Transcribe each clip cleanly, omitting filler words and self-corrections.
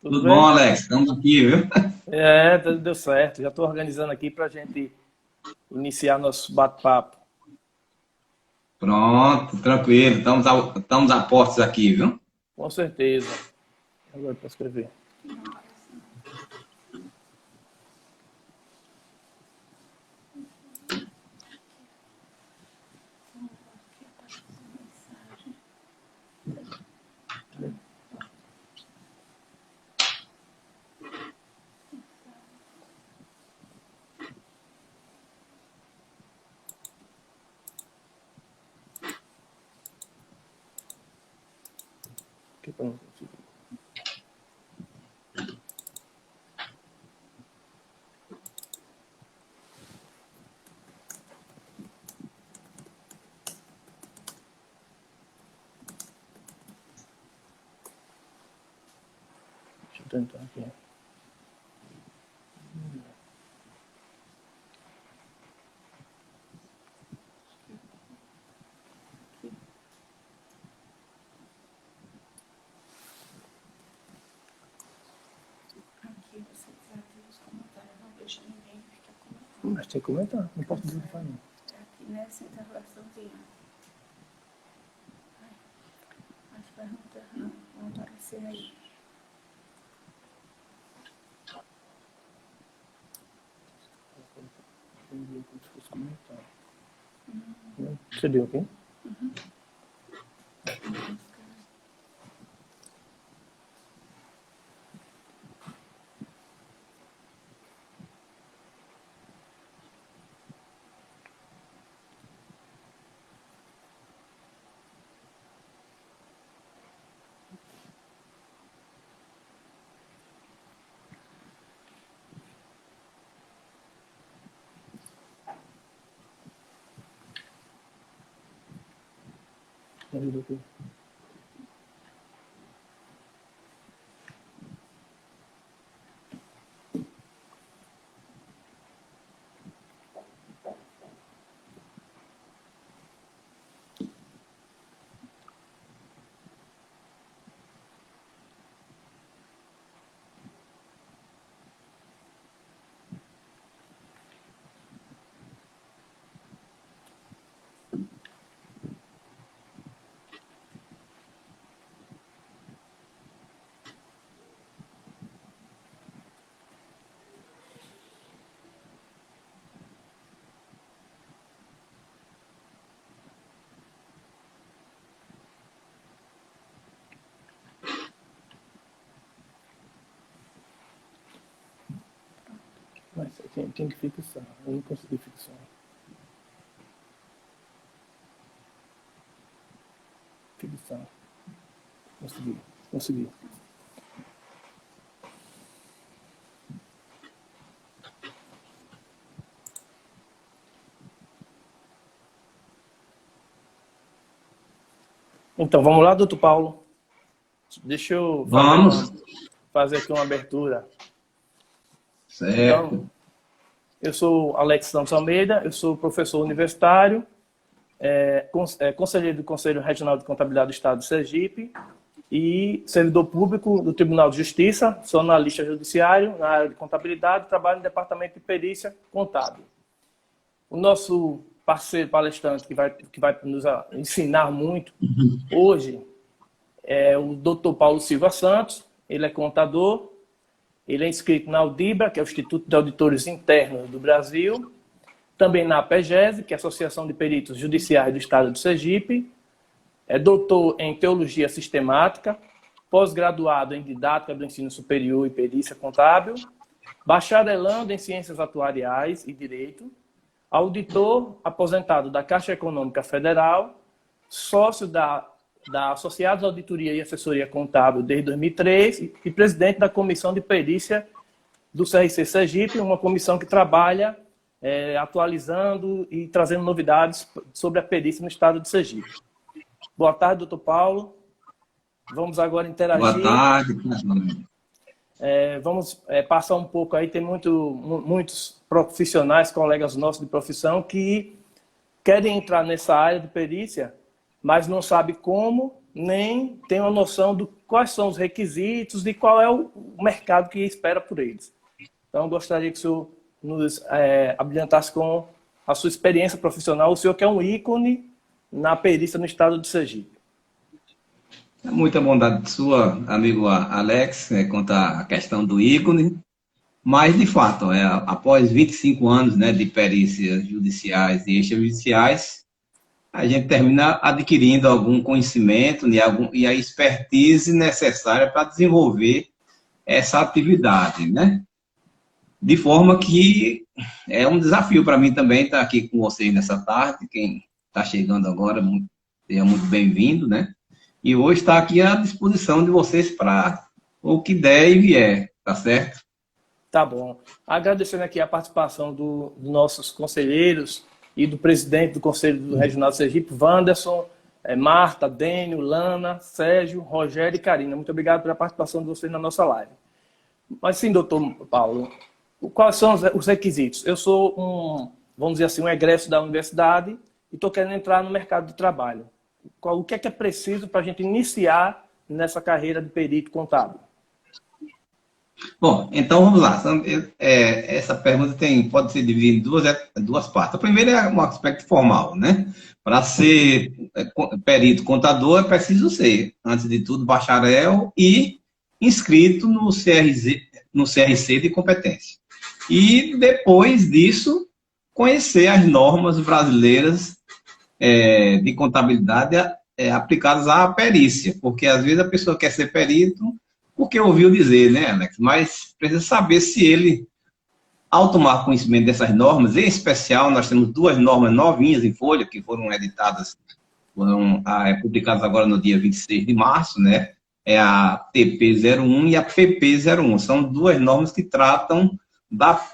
Tudo Tudo bom, bem? Alex? Estamos aqui, viu? Deu certo. Já estou organizando aqui para a gente iniciar nosso bate-papo. Pronto, tranquilo. Estamos a postos aqui, viu? Com certeza. Agora para escrever. Aqui para não conseguir. Deixa eu tentar aqui. Aqui você trazia os comentários, não deixa ninguém ficar comentando. Mas tem que comentar. Não posso dizer que faz, não. Aqui nessa interrogaçãozinha. As perguntas não vão aparecer aí. Como se fosse comentar. Você deu aqui? Me ajuda aqui. Mas tem que fixar. Eu não consegui fixar. Fixar. Consegui. Então, vamos lá, doutor Paulo. Deixa eu Vamos. fazer aqui uma abertura. Certo. Então, eu sou Alex Santos Almeida, eu sou professor universitário, conselheiro do Conselho Regional de Contabilidade do Estado de Sergipe e servidor público do Tribunal de Justiça, sou analista judiciário na área de contabilidade, trabalho no departamento de perícia contábil. O nosso parceiro palestrante que vai nos ensinar muito hoje é o doutor Paulo Silva Santos. Ele é contador, ele é inscrito na Audibra, que é o Instituto de Auditores Internos do Brasil, também na APEGESE, que é a Associação de Peritos Judiciais do Estado de Sergipe, é doutor em Teologia Sistemática, pós-graduado em Didática do Ensino Superior e Perícia Contábil, bacharelando em Ciências Atuariais e Direito, auditor aposentado da Caixa Econômica Federal, sócio da Associados Auditoria e Assessoria Contábil desde 2003 e presidente da Comissão de Perícia do CRC Sergipe, uma comissão que trabalha atualizando e trazendo novidades sobre a perícia no estado de Sergipe. Boa tarde, doutor Paulo. Vamos agora interagir. Boa tarde. Vamos passar um pouco aí, tem muitos profissionais, colegas nossos de profissão, que querem entrar nessa área de perícia, mas não sabem como nem têm uma noção de quais são os requisitos e qual é o mercado que espera por eles. Então, eu gostaria que o senhor nos abrilhantasse com a sua experiência profissional. O senhor que é um ícone na perícia no estado de Sergipe. Muita bondade sua, amigo Alex, quanto à questão do ícone. Mas, de fato, após 25 anos, né, de perícias judiciais e extrajudiciais, a gente termina adquirindo algum conhecimento e a expertise necessária para desenvolver essa atividade, né? De forma que é um desafio para mim também estar aqui com vocês nessa tarde. Quem está chegando agora, seja muito bem-vindo, né? E hoje está aqui à disposição de vocês para o que der e vier, tá certo? Tá bom. Agradecendo aqui a participação dos nossos conselheiros e do presidente do Conselho Regional de Sergipe, Wanderson, Marta, Dênio, Lana, Sérgio, Rogério e Karina. Muito obrigado pela participação de vocês na nossa live. Mas sim, doutor Paulo, quais são os requisitos? Eu sou vamos dizer assim, um egresso da universidade e estou querendo entrar no mercado de trabalho. O que é preciso para a gente iniciar nessa carreira de perito contábil? Bom, então vamos lá. Essa pergunta pode ser dividida em duas partes. A primeira é um aspecto formal, né? Para ser perito contador é preciso ser, antes de tudo, bacharel e inscrito no CRC de competência. E depois disso, conhecer as normas brasileiras de contabilidade aplicadas à perícia, porque às vezes a pessoa quer ser perito porque ouviu dizer, né, Alex? Mas precisa saber se ele, ao tomar conhecimento dessas normas, em especial, nós temos duas normas novinhas em folha, que foram editadas, foram publicadas agora no dia 26 de março, né? É a TP01 e a PP01. São duas normas que tratam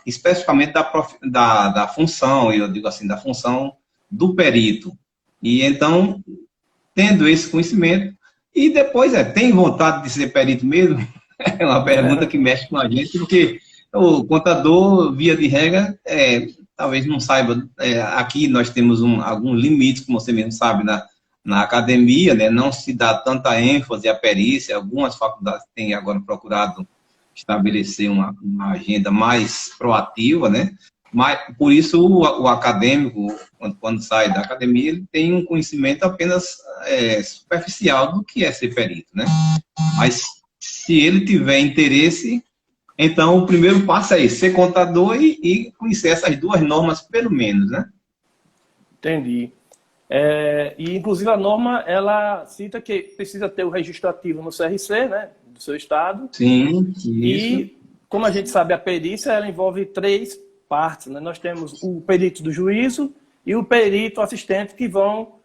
especificamente da função, eu digo assim, da função do perito. E então, tendo esse conhecimento, e depois, tem vontade de ser perito mesmo? É uma pergunta que mexe com a gente, porque o contador, via de regra, talvez não saiba, aqui nós temos alguns limites, como você mesmo sabe, na academia, né? Não se dá tanta ênfase à perícia, algumas faculdades têm agora procurado estabelecer uma agenda mais proativa, né? Mas, por isso, o acadêmico, quando sai da academia, ele tem um conhecimento apenas superficial do que é ser perito, né? Mas, se ele tiver interesse, então o primeiro passo é ser contador e conhecer essas duas normas, pelo menos, né? Entendi. E, inclusive, a norma, ela cita que precisa ter o registro ativo no CRC, né, do seu estado. Sim, isso. E, como a gente sabe, a perícia, ela envolve três partes, né? Nós temos o perito do juízo e o perito assistente que vão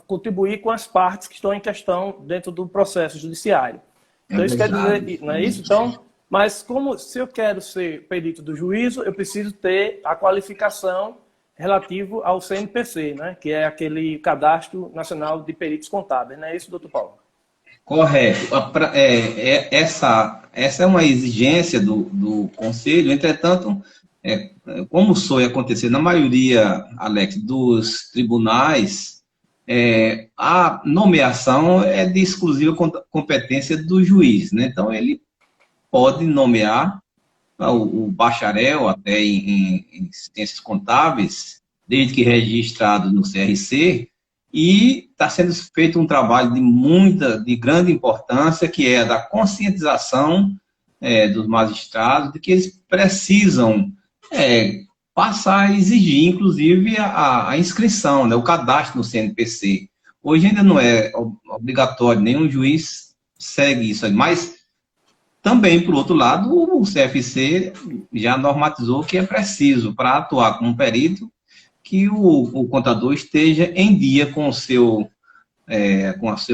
contribuir com as partes que estão em questão dentro do processo judiciário. Então, isso quer dizer, não é isso? Então, mas se eu quero ser perito do juízo, eu preciso ter a qualificação relativo ao CNPC, né? Que é aquele Cadastro Nacional de Peritos Contábeis. Não é isso, doutor Paulo? Correto. Essa é uma exigência do Conselho, entretanto, como soe acontecer na maioria, Alex, dos tribunais, a nomeação é de exclusiva competência do juiz, né? Então, ele pode nomear o bacharel até em ciências contábeis, desde que registrado no CRC, e está sendo feito um trabalho de grande importância, que é a da conscientização dos magistrados, de que eles precisam passar a exigir, inclusive, a inscrição, né, o cadastro no CNPC. Hoje ainda não é obrigatório, nenhum juiz segue isso aí, mas também, por outro lado, o CFC já normatizou que é preciso, para atuar como perito, que o contador esteja em dia com o seu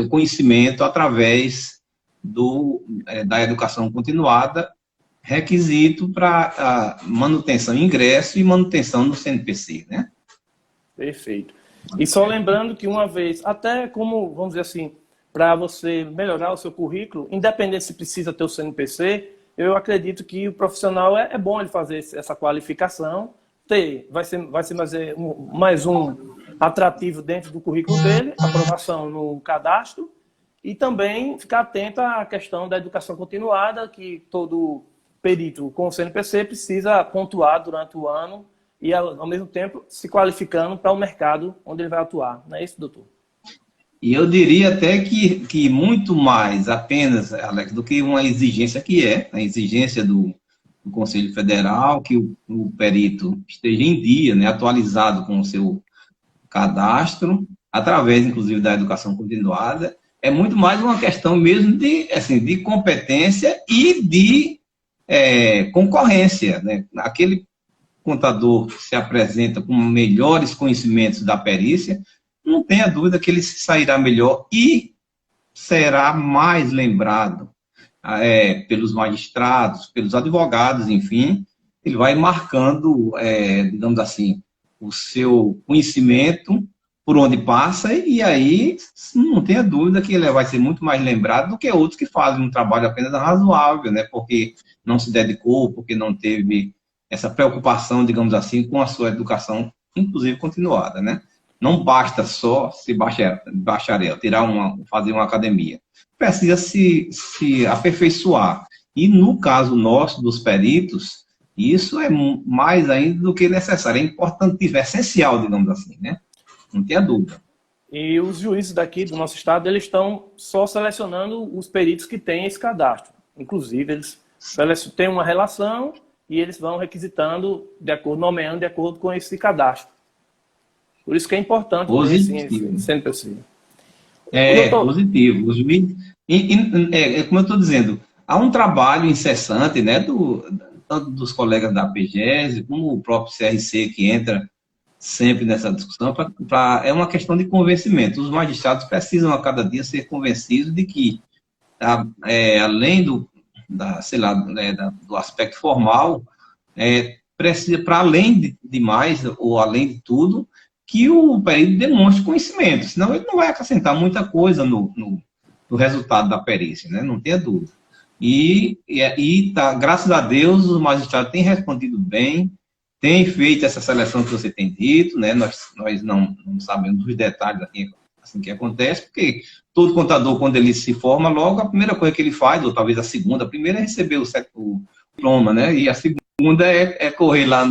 conhecimento através da educação continuada, requisito para manutenção, ingresso e manutenção do CNPC, né? Perfeito. E só lembrando que uma vez, até como, vamos dizer assim, para você melhorar o seu currículo, independente se precisa ter o CNPC, eu acredito que o profissional é bom ele fazer essa qualificação, vai ser mais um atrativo dentro do currículo dele, aprovação no cadastro, E também ficar atento à questão da educação continuada, que todo perito com o CNPC precisa pontuar durante o ano e, ao mesmo tempo, se qualificando para o mercado onde ele vai atuar. Não é isso, doutor? E eu diria até que muito mais apenas, Alex, do que uma exigência que é a exigência do Conselho Federal, que o perito esteja em dia, né, atualizado com o seu cadastro, através, inclusive, da educação continuada, é muito mais uma questão mesmo de, assim, de competência e de concorrência, né? Aquele contador que se apresenta com melhores conhecimentos da perícia, não tenha dúvida que ele sairá melhor e será mais lembrado pelos magistrados, pelos advogados, enfim, ele vai marcando, digamos assim, o seu conhecimento por onde passa, e aí não tenha dúvida que ele vai ser muito mais lembrado do que outros que fazem um trabalho apenas razoável, né, porque não se dedicou, porque não teve essa preocupação, digamos assim, com a sua educação, inclusive continuada, né? Não basta só ser bacharel, fazer uma academia. Precisa se aperfeiçoar. E no caso nosso, dos peritos, isso é mais ainda do que necessário. É importante, é essencial, digamos assim, né? Não tenha dúvida. E os juízes daqui do nosso estado, eles estão só selecionando os peritos que têm esse cadastro. Inclusive, eles têm uma relação e eles vão requisitando, nomeando de acordo com esse cadastro. Por isso que é importante esse CNPC. Positivo. Os juízes, como eu estou dizendo, há um trabalho incessante, né, tanto dos colegas da PGES, como o próprio CRC, que entra sempre nessa discussão, é uma questão de convencimento. Os magistrados precisam a cada dia ser convencidos de que, além do aspecto formal, precisa, para além de mais, ou além de tudo, que o perito demonstre conhecimento, senão ele não vai acrescentar muita coisa no resultado da perícia, né? Não tenha dúvida. Graças a Deus, os magistrados têm respondido bem, têm feito essa seleção que você tem dito, né? Nós não sabemos os detalhes assim que acontece, porque todo contador, quando ele se forma, logo a primeira coisa que ele faz, ou talvez a primeira é receber o diploma, né? E a segunda é correr lá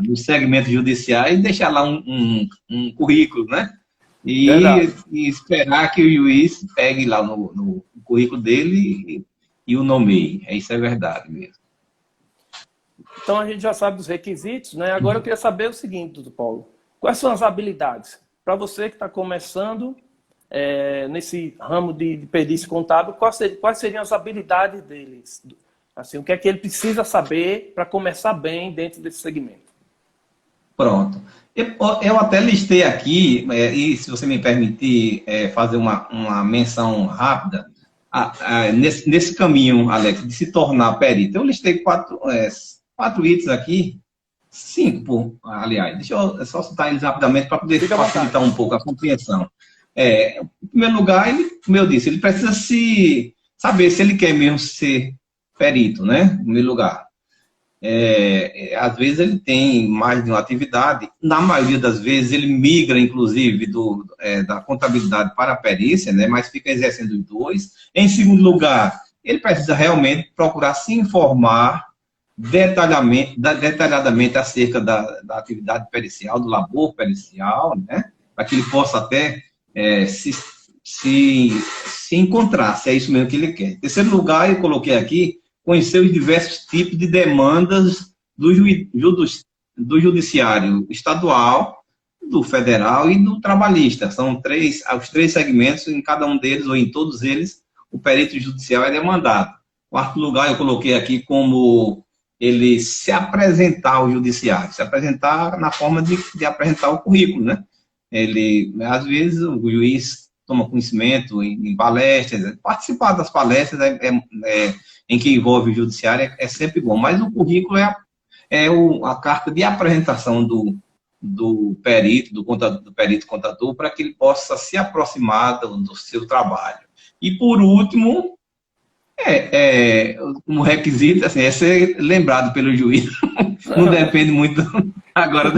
no segmento judiciário e deixar lá um currículo, né? E esperar que o juiz pegue lá no currículo dele e o nomeie. Isso é verdade mesmo. Então, a gente já sabe dos requisitos, né? Agora eu queria saber o seguinte, doutor Paulo. Quais são as habilidades? Para você que está começando nesse ramo de perícia contábil, quais seriam as habilidades deles? Assim, o que é que ele precisa saber para começar bem dentro desse segmento? Pronto. Eu até listei aqui, e se você me permitir fazer uma menção rápida, nesse caminho, Alex, de se tornar perito, eu listei quatro itens aqui, 5, aliás, deixa eu só citar eles rapidamente para poder facilitar um pouco a compreensão. Em primeiro lugar, como eu disse, ele precisa saber se ele quer mesmo ser perito, né? Em primeiro lugar. Às vezes ele tem mais de uma atividade, na maioria das vezes ele migra, inclusive, da contabilidade para a perícia, né? Mas fica exercendo os dois. Em segundo lugar, ele precisa realmente procurar se informar detalhadamente acerca da atividade pericial, do labor pericial, né? Para que ele possa até se encontrar, se é isso mesmo que ele quer. Em terceiro lugar, eu coloquei aqui, conhecer os diversos tipos de demandas do judiciário estadual, do federal e do trabalhista. São os três segmentos, em cada um deles, ou em todos eles, o perito judicial é demandado. Quarto lugar, eu coloquei aqui como ele se apresentar ao judiciário, se apresentar na forma de apresentar o currículo, né? Às vezes, o juiz toma conhecimento em palestras, participar das palestras em que envolve o judiciário é sempre bom, mas o currículo é a carta de apresentação do perito, do perito contador, para que ele possa se aproximar do seu trabalho. E, por último, um requisito, assim, é ser lembrado pelo juiz. Não depende muito agora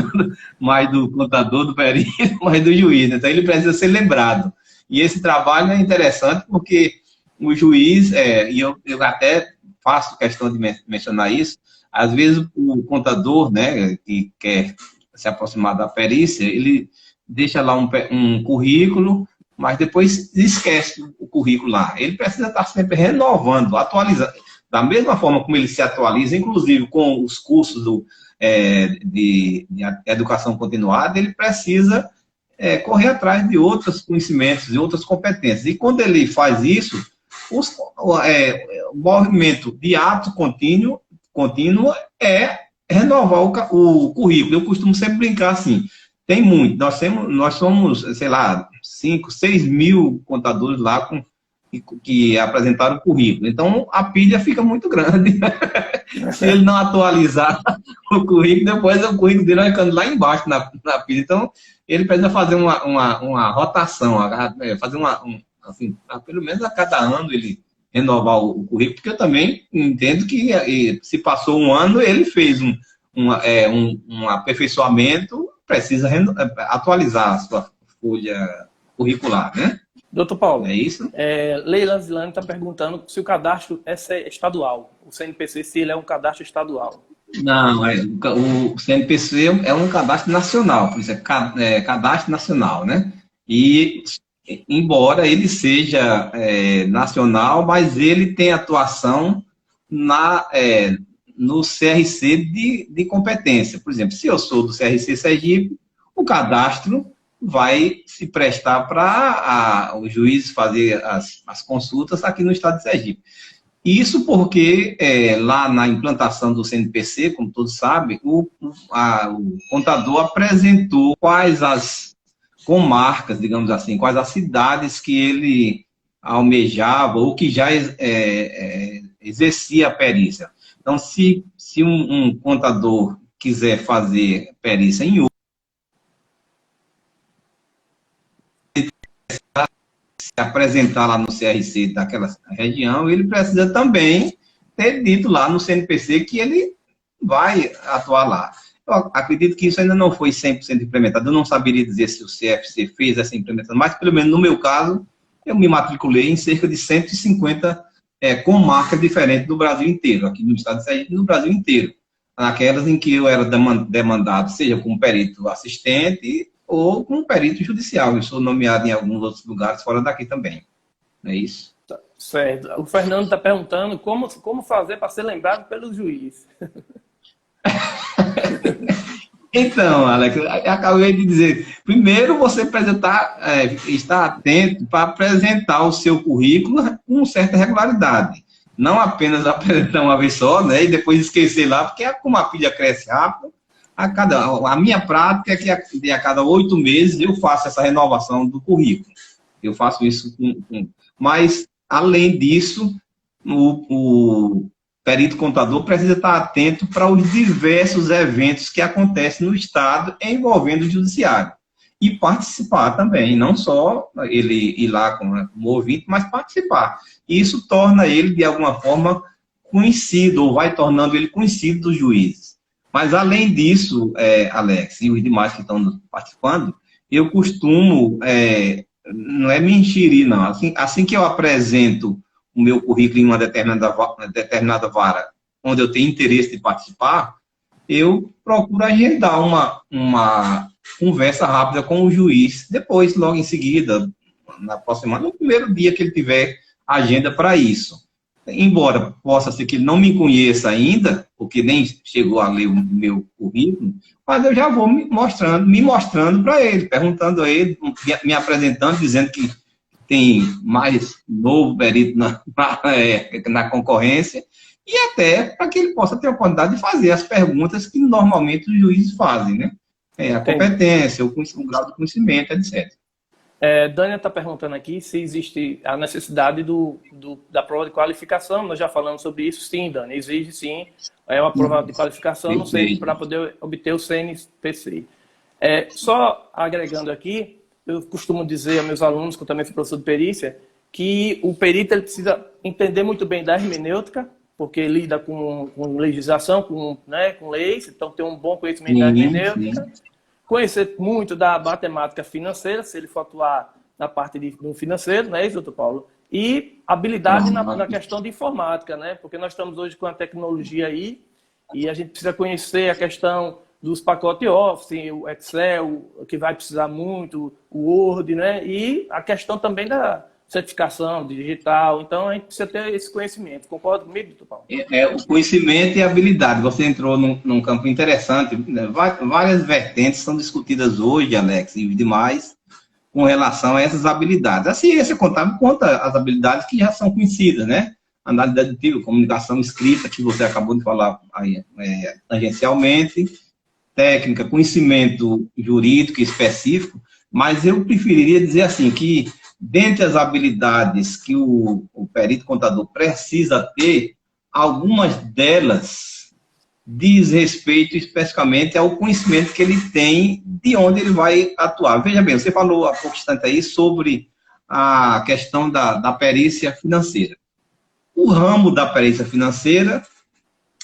mais do contador, do perito, mas do juiz. Então, ele precisa ser lembrado. E esse trabalho é interessante porque o juiz, e eu até faço questão de mencionar isso, às vezes o contador, né, que quer se aproximar da perícia, ele deixa lá um currículo, mas depois esquece o currículo lá. Ele precisa estar sempre renovando, atualizando. Da mesma forma como ele se atualiza, inclusive com os cursos de educação continuada, ele precisa correr atrás de outros conhecimentos, de outras competências. E quando ele faz isso, o movimento de ato contínuo é renovar o currículo. Eu costumo sempre brincar assim, tem muito, nós somos, sei lá, 5, 6 mil contadores lá que apresentaram o currículo. Então, a pilha fica muito grande. Se ele não atualizar o currículo, depois o currículo dele vai ficando lá embaixo na pilha. Então, ele precisa fazer uma rotação, fazer assim, pelo menos a cada ano ele renovar o currículo, porque eu também entendo que se passou um ano, ele fez um aperfeiçoamento, precisa atualizar a sua folha curricular, né? Doutor Paulo, É isso? Leila Zilani está perguntando se o cadastro é estadual, o CNPC, se ele é um cadastro estadual. Não, o CNPC é um cadastro nacional, por isso é cadastro nacional, né? E, embora ele seja nacional, mas ele tem atuação no CRC de competência. Por exemplo, se eu sou do CRC Sergipe, o cadastro vai se prestar para o juiz fazer as consultas aqui no estado de Sergipe. Isso porque lá na implantação do CNPC, como todos sabem, o contador apresentou quais as comarcas, digamos assim, quais as cidades que ele almejava ou que já exercia a perícia. Então, se um contador quiser fazer perícia em se apresentar lá no CRC daquela região, ele precisa também ter dito lá no CNPC que ele vai atuar lá. Eu acredito que isso ainda não foi 100% implementado. Eu não saberia dizer se o CFC fez essa implementação, mas pelo menos no meu caso, eu me matriculei em cerca de 150 comarcas diferentes do Brasil inteiro, aqui no estado de Sergipe e no Brasil inteiro. Naquelas em que eu era demandado, seja como perito assistente ou como perito judicial. Eu sou nomeado em alguns outros lugares fora daqui também. Não é isso? Certo. O Fernando está perguntando como fazer para ser lembrado pelo juiz. Então, Alex, eu acabei de dizer, primeiro você precisa estar atento para apresentar o seu currículo com certa regularidade. Não apenas apresentar uma vez só, né, e depois esquecer lá, porque como a pilha cresce rápido, a minha prática é que a cada 8 meses eu faço essa renovação do currículo. Eu faço isso mas, além disso, o perito contador precisa estar atento para os diversos eventos que acontecem no Estado envolvendo o judiciário. E participar também, não só ele ir lá como ouvinte, mas participar. E isso torna ele, de alguma forma, conhecido, ou vai tornando ele conhecido dos juízes. Mas, além disso, Alex, e os demais que estão participando, eu costumo, não é mentir, não. Assim que eu apresento o meu currículo em uma determinada vara, onde eu tenho interesse de participar, eu procuro agendar uma conversa rápida com o juiz, depois, logo em seguida, no primeiro dia que ele tiver agenda para isso. Embora possa ser que ele não me conheça ainda, porque nem chegou a ler o meu currículo, mas eu já vou me mostrando para ele, perguntando a ele, me apresentando, dizendo que tem mais novo perito na concorrência, e até para que ele possa ter a oportunidade de fazer as perguntas que normalmente os juízes fazem, né? A competência, o grau de conhecimento, etc. Dânia está perguntando aqui se existe a necessidade da prova de qualificação. Nós já falamos sobre isso. Sim, Dânia, exige sim uma prova de qualificação, não sei, para poder obter o CNPC. Só agregando aqui, eu costumo dizer a meus alunos, que eu também fui professor de perícia, que o perito ele precisa entender muito bem da hermenêutica, porque lida com legislação, com leis, então tem um bom conhecimento da hermenêutica. Conhecer muito da matemática financeira, se ele for atuar na parte do financeiro, não é isso, doutor Paulo? E habilidade na questão de informática, né? Porque nós estamos hoje com a tecnologia aí e a gente precisa conhecer a questão dos pacotes Office, o Excel, que vai precisar muito, o Word, né? E a questão também da certificação digital. Então, a gente precisa ter esse conhecimento. Concorda comigo, doutor Paulo? O conhecimento e a habilidade. Você entrou num campo interessante. Né? Várias vertentes são discutidas hoje, Alex, e demais, com relação a essas habilidades. A ciência contábil conta as habilidades que já são conhecidas, né? Análise dedutiva, comunicação escrita, que você acabou de falar aí, tangencialmente, técnica, conhecimento jurídico específico, mas eu preferiria dizer assim, que dentre as habilidades que o perito contador precisa ter, algumas delas diz respeito especificamente ao conhecimento que ele tem de onde ele vai atuar. Veja bem, você falou há pouco instante aí sobre a questão da perícia financeira. O ramo da perícia financeira,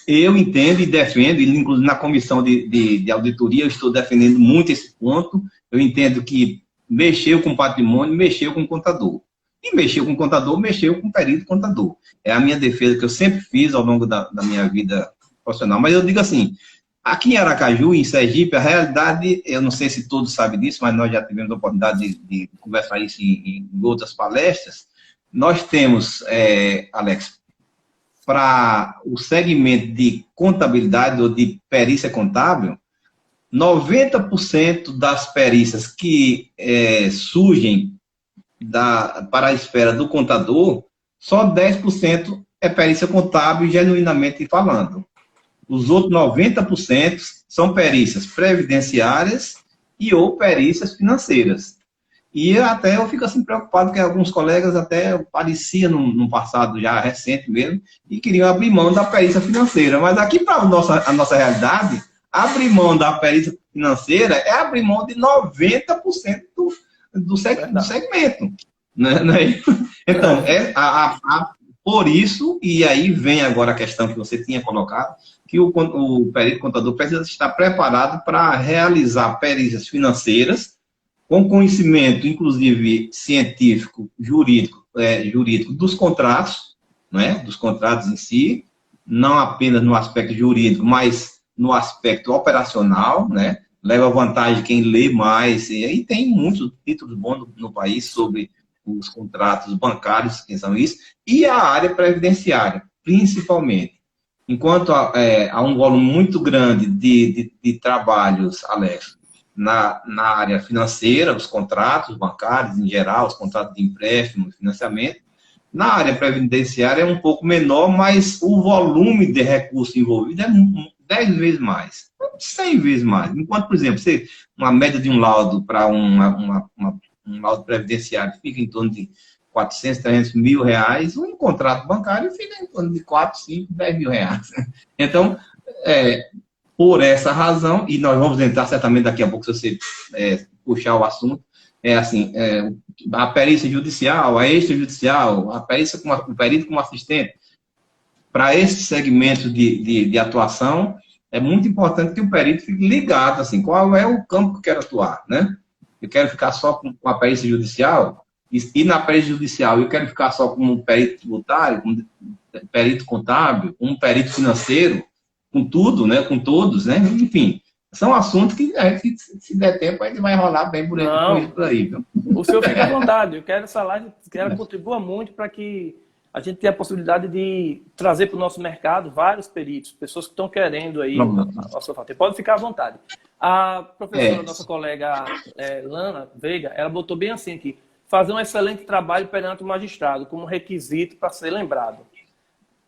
eu entendo e defendo, inclusive na comissão de auditoria, eu estou defendendo muito esse ponto. Eu entendo que mexeu com patrimônio, mexeu com contador. E mexeu com contador, mexeu com perito contador. É a minha defesa que eu sempre fiz ao longo da minha vida profissional. Mas eu digo assim, aqui em Aracaju, em Sergipe, a realidade, eu não sei se todos sabem disso, mas nós já tivemos a oportunidade de conversar isso em outras palestras. Nós temos, Alex, para o segmento de contabilidade ou de perícia contábil, 90% das perícias que surgem para a esfera do contador, só 10% é perícia contábil, genuinamente falando. Os outros 90% são perícias previdenciárias e ou perícias financeiras. E até eu fico assim preocupado que alguns colegas até parecia no passado já recente mesmo, e queriam abrir mão da perícia financeira. Mas aqui para a nossa realidade, abrir mão da perícia financeira é abrir mão de 90% do segmento. Né? Então, por isso, e aí vem agora a questão que você tinha colocado, que o perito contador precisa estar preparado para realizar perícias financeiras com conhecimento, inclusive científico, jurídico dos contratos, né? Dos contratos em si, não apenas no aspecto jurídico, mas no aspecto operacional, né? Leva vantagem quem lê mais, e aí tem muitos títulos bons no país sobre os contratos bancários, que são isso, e a área previdenciária, principalmente. Enquanto há um volume muito grande de trabalhos, Alex, na área financeira, os contratos bancários em geral, os contratos de empréstimo, financiamento, na área previdenciária é um pouco menor, mas o volume de recursos envolvido é 10 vezes mais, 100 vezes mais. Enquanto, por exemplo, uma média de um laudo para um laudo previdenciário fica em torno de 400, 300 mil reais, um contrato bancário fica em torno de 4, 5, 10 mil reais. Então, por essa razão, e nós vamos entrar certamente daqui a pouco, se você puxar o assunto, a perícia judicial, a extrajudicial, a perícia o perito como assistente, para esse segmento de atuação, é muito importante que o perito fique ligado, assim, qual é o campo que eu quero atuar, né? Eu quero ficar só com a perícia judicial, e na perícia judicial eu quero ficar só como perito tributário, como perito contábil, como perito financeiro, com tudo, né? Com todos, né? Enfim, são assuntos que a gente, se der tempo, a gente vai rolar bem por aí. Viu? O senhor fica à vontade. Eu quero essa live, quero contribuir muito para que a gente tenha a possibilidade de trazer para o nosso mercado vários peritos, pessoas que estão querendo aí a sua parte. Pode ficar à vontade. A professora, nossa colega Lana Veiga, ela botou bem assim aqui, fazer um excelente trabalho perante o magistrado, como requisito para ser lembrado.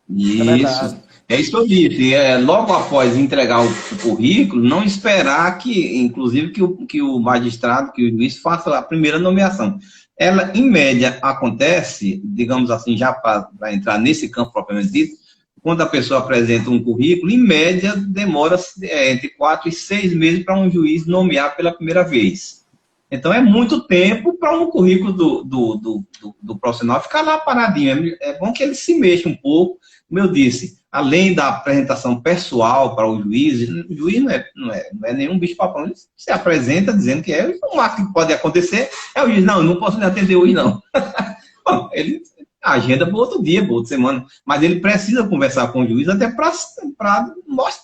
Isso, é isso que eu disse. Logo após entregar o currículo, não esperar que, inclusive, que o magistrado, que o juiz faça a primeira nomeação. Ela, em média, acontece, digamos assim, já para entrar nesse campo propriamente dito, quando a pessoa apresenta um currículo, em média, demora entre 4 e 6 meses para um juiz nomear pela primeira vez. Então, é muito tempo para um currículo do profissional ficar lá paradinho. É bom que ele se mexa um pouco, como eu disse, além da apresentação pessoal para o juiz não é nenhum bicho-papão. Ele se apresenta dizendo que é, o máximo que pode acontecer é o juiz, não posso lhe atender hoje, não. Bom, ele agenda para outro dia, para outra semana, mas ele precisa conversar com o juiz até para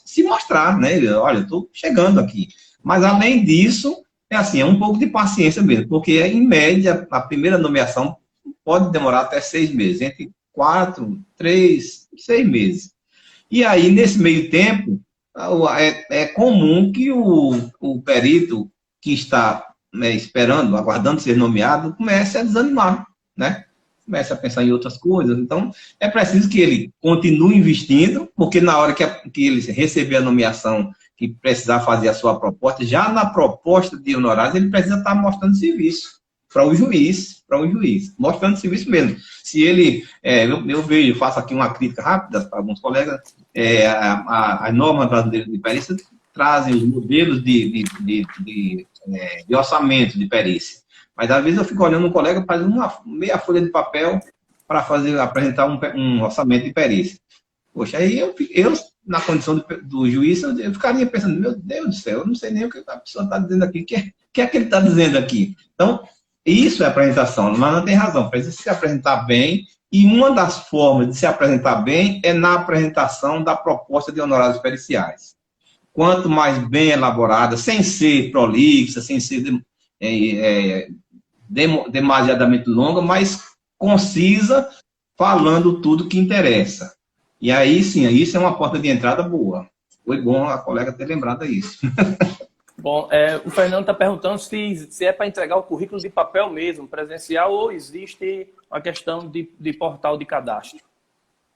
se mostrar, né? Olha, eu estou chegando aqui. Mas, além disso, é assim, é um pouco de paciência mesmo, porque, em média, a primeira nomeação pode demorar até 6 meses, entre 4, 3, 6 meses. E aí, nesse meio tempo, é comum que o perito que está, né, esperando, aguardando ser nomeado, comece a desanimar, né? Comece a pensar em outras coisas. Então, é preciso que ele continue investindo, porque na hora que ele receber a nomeação, que precisar fazer a sua proposta, já na proposta de honorários, ele precisa estar mostrando serviço para o juiz, mostrando serviço mesmo. Se ele, eu vejo, faço aqui uma crítica rápida para alguns colegas, as normas brasileiras de perícia trazem os modelos de orçamento de perícia. Mas, às vezes, eu fico olhando um colega faz uma meia folha de papel para apresentar um orçamento de perícia. Poxa, aí eu na condição do juiz, eu ficaria pensando, meu Deus do céu, eu não sei nem o que a pessoa está dizendo aqui, o que é que ele está dizendo aqui? Então, isso é apresentação, mas não tem razão, precisa se apresentar bem, e uma das formas de se apresentar bem é na apresentação da proposta de honorários periciais. Quanto mais bem elaborada, sem ser prolixa, sem ser demasiadamente longa, mas concisa, falando tudo que interessa. E aí, sim, isso é uma porta de entrada boa. Foi bom a colega ter lembrado isso. Bom, o Fernando está perguntando se é para entregar o currículo de papel mesmo, presencial, ou existe uma questão de portal de cadastro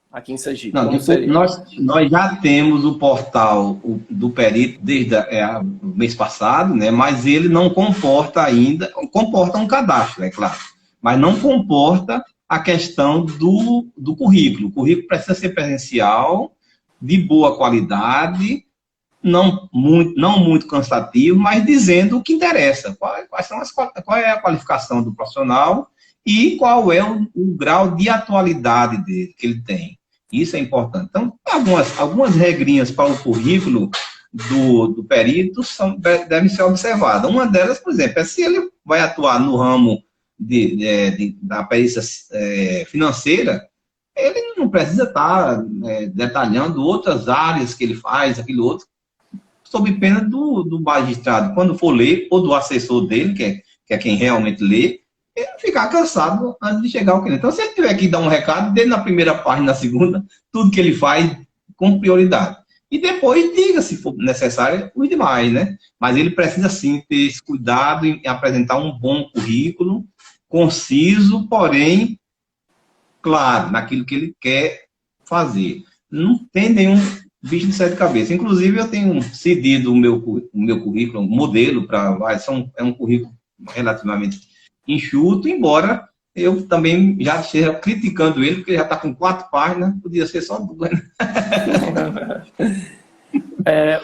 aqui em Sergipe. Não, nós já temos o portal do perito desde o mês passado, né, mas ele não comporta ainda, comporta um cadastro, é claro, mas não comporta a questão do currículo. O currículo precisa ser presencial, de boa qualidade, não muito cansativo, mas dizendo o que interessa. Qual é a qualificação do profissional e qual é o grau de atualidade dele, que ele tem. Isso é importante. Então, algumas regrinhas para o currículo do perito devem ser observadas. Uma delas, por exemplo, é se ele vai atuar no ramo da perícia financeira, ele não precisa estar detalhando outras áreas que ele faz, aquilo outro, sob pena do magistrado, quando for ler, ou do assessor dele, que é quem realmente lê, ele ficar cansado antes de chegar ao cliente. Então, se ele tiver que dar um recado, dele na primeira página, na segunda, tudo que ele faz com prioridade. E depois diga, se for necessário, os demais, né? Mas ele precisa, sim, ter esse cuidado em apresentar um bom currículo, conciso, porém, claro, naquilo que ele quer fazer. Não tem nenhum bicho de sete cabeças. Inclusive, eu tenho cedido o meu currículo, um modelo, é um currículo relativamente enxuto, embora eu também já esteja criticando ele, porque ele já está com 4 páginas, podia ser só 2.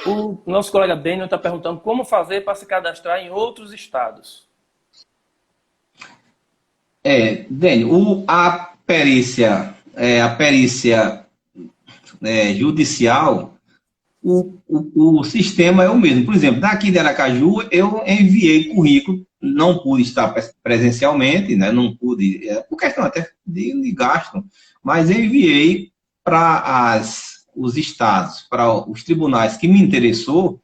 O nosso colega Daniel está perguntando como fazer para se cadastrar em outros estados. Daniel, a perícia judicial, o sistema é o mesmo. Por exemplo, daqui de Aracaju, eu enviei currículo, não pude estar presencialmente, né, não pude, por questão até de gasto, mas enviei para os estados, para os tribunais que me interessou,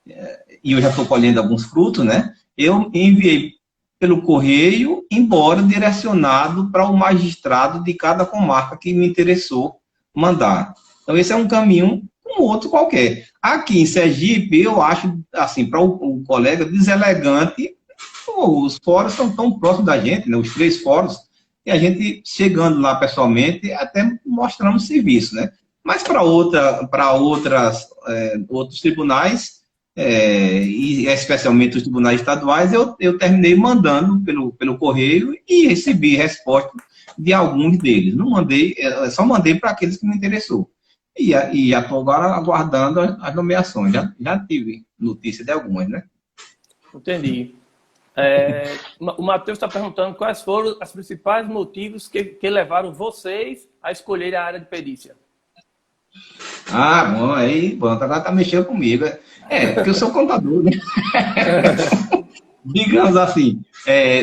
e eu já estou colhendo alguns frutos, né, eu enviei pelo correio, embora direcionado para o magistrado de cada comarca que me interessou mandar. Então, esse é um caminho como outro qualquer. Aqui em Sergipe, eu acho, assim, para o colega, deselegante, os fóruns são tão próximos da gente, né, os 3 fóruns, e a gente, chegando lá pessoalmente, até mostramos serviço, né? Mas para outros tribunais, e especialmente os tribunais estaduais, eu terminei mandando pelo correio e recebi resposta de alguns deles. Não mandei, só mandei para aqueles que me interessou. E já estou agora aguardando as nomeações. Já tive notícia de algumas, né? Entendi. O Matheus está perguntando quais foram os principais motivos que levaram vocês a escolher a área de perícia. Ah, bom, aí, pronto, agora tá mexendo comigo. Porque eu sou contador, né? Digamos assim,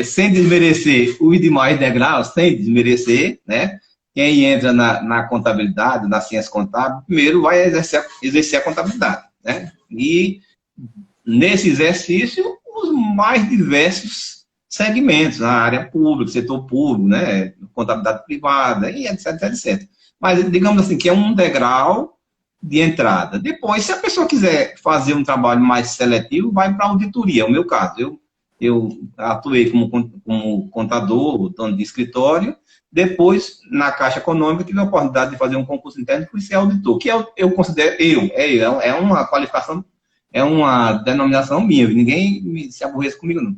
sem desmerecer os demais degraus, sem desmerecer, né? Quem entra na contabilidade, na ciência contábil, primeiro vai exercer a contabilidade, né? E nesse exercício, os mais diversos segmentos, na área pública, setor público, né? Contabilidade privada, e etc, etc. Mas, digamos assim, que é um degrau de entrada. Depois, se a pessoa quiser fazer um trabalho mais seletivo, vai para a auditoria. É o meu caso. Eu atuei como contador, dono de escritório. Depois, na Caixa Econômica, tive a oportunidade de fazer um concurso interno e fui ser auditor, que eu considero, é uma qualificação, é uma denominação minha, ninguém se aborrece comigo, não.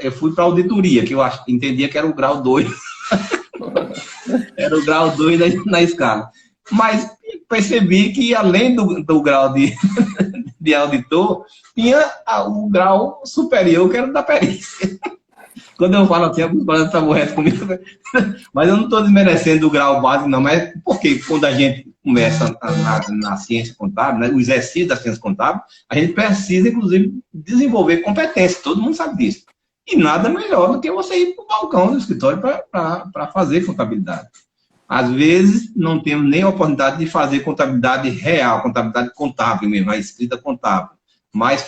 Eu fui para a auditoria, que eu entendia que era o grau 2. Era o grau 2 na escala. Mas percebi que, além do grau de auditor, tinha o grau superior, que era o da perícia. Quando eu falo assim, alguns colegas estão reto comigo, mas eu não estou desmerecendo o grau básico, não, mas porque quando a gente começa na ciência contábil, né, o exercício da ciência contábil, a gente precisa, inclusive, desenvolver competência, todo mundo sabe disso. E nada melhor do que você ir para o balcão do escritório para fazer contabilidade. Às vezes, não temos nem a oportunidade de fazer contabilidade real, contabilidade contábil mesmo, a escrita contábil, mas